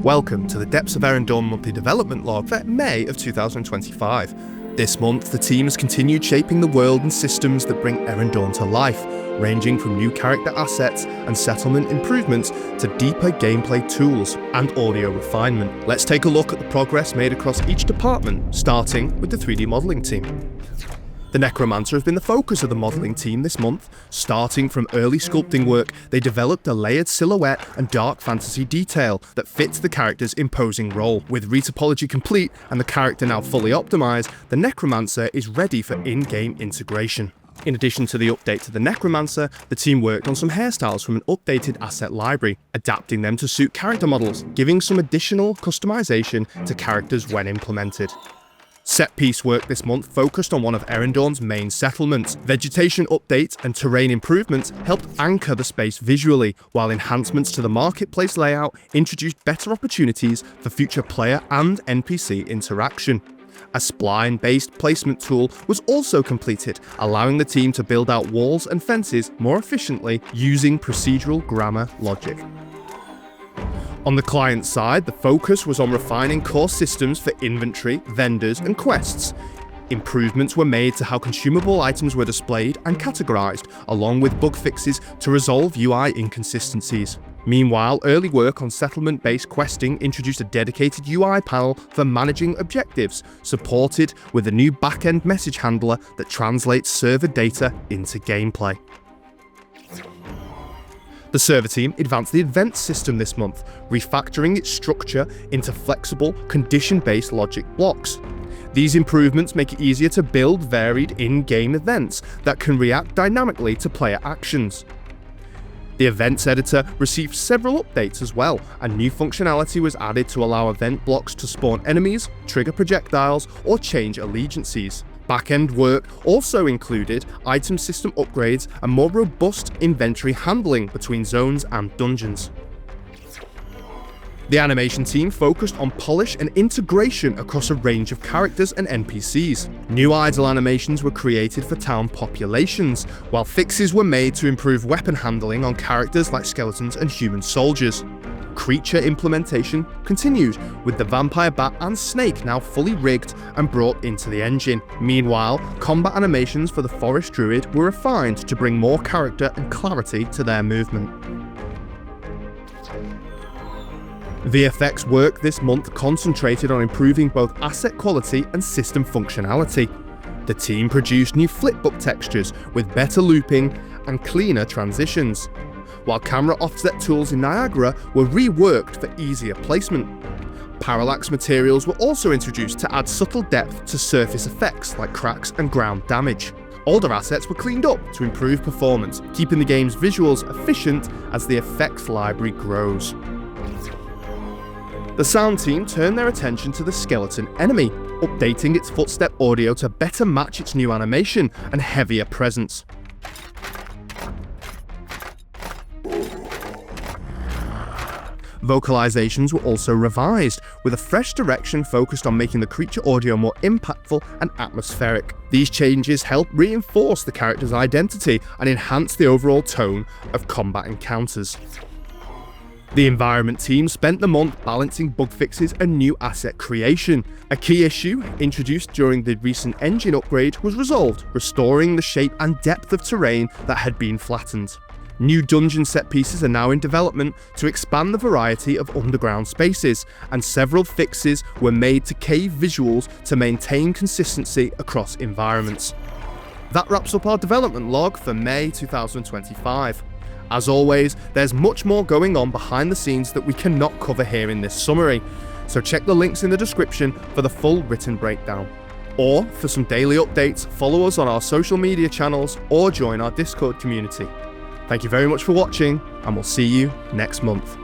Welcome to the Depths of Erendorn monthly development log for May of 2025. This month, the team has continued shaping the world and systems that bring Erendorn to life, ranging from new character assets and settlement improvements to deeper gameplay tools and audio refinement. Let's take a look at the progress made across each department, starting with the 3D modelling team. The Necromancer has been the focus of the modelling team this month. Starting from early sculpting work, they developed a layered silhouette and dark fantasy detail that fits the character's imposing role. With retopology complete and the character now fully optimised, the Necromancer is ready for in-game integration. In addition to the update to the Necromancer, the team worked on some hairstyles from an updated asset library, adapting them to suit character models, giving some additional customisation to characters when implemented. Set-piece work this month focused on one of Erendorn's main settlements. Vegetation updates and terrain improvements helped anchor the space visually, while enhancements to the marketplace layout introduced better opportunities for future player and NPC interaction. A spline-based placement tool was also completed, allowing the team to build out walls and fences more efficiently using procedural grammar logic. On the client side, the focus was on refining core systems for inventory, vendors, and quests. Improvements were made to how consumable items were displayed and categorized, along with bug fixes to resolve UI inconsistencies. Meanwhile, early work on settlement-based questing introduced a dedicated UI panel for managing objectives, supported with a new back-end message handler that translates server data into gameplay. The server team advanced the event system this month, refactoring its structure into flexible, condition-based logic blocks. These improvements make it easier to build varied in-game events that can react dynamically to player actions. The events editor received several updates as well, and new functionality was added to allow event blocks to spawn enemies, trigger projectiles, or change allegiances. Back-end work also included item system upgrades and more robust inventory handling between zones and dungeons. The animation team focused on polish and integration across a range of characters and NPCs. New idle animations were created for town populations, while fixes were made to improve weapon handling on characters like skeletons and human soldiers. Creature implementation continued, with the vampire bat and snake now fully rigged and brought into the engine. Meanwhile, combat animations for the forest druid were refined to bring more character and clarity to their movement. VFX work this month concentrated on improving both asset quality and system functionality. The team produced new flipbook textures with better looping and cleaner transitions, while camera offset tools in Niagara were reworked for easier placement. Parallax materials were also introduced to add subtle depth to surface effects like cracks and ground damage. Older assets were cleaned up to improve performance, keeping the game's visuals efficient as the effects library grows. The sound team turned their attention to the skeleton enemy, updating its footstep audio to better match its new animation and heavier presence. Vocalizations were also revised, with a fresh direction focused on making the creature audio more impactful and atmospheric. These changes help reinforce the character's identity and enhance the overall tone of combat encounters. The environment team spent the month balancing bug fixes and new asset creation. A key issue introduced during the recent engine upgrade was resolved, restoring the shape and depth of terrain that had been flattened. New dungeon set pieces are now in development to expand the variety of underground spaces, and several fixes were made to cave visuals to maintain consistency across environments. That wraps up our development log for May 2025. As always, there's much more going on behind the scenes that we cannot cover here in this summary, so check the links in the description for the full written breakdown. Or, for some daily updates, follow us on our social media channels or join our Discord community. Thank you very much for watching, and we'll see you next month.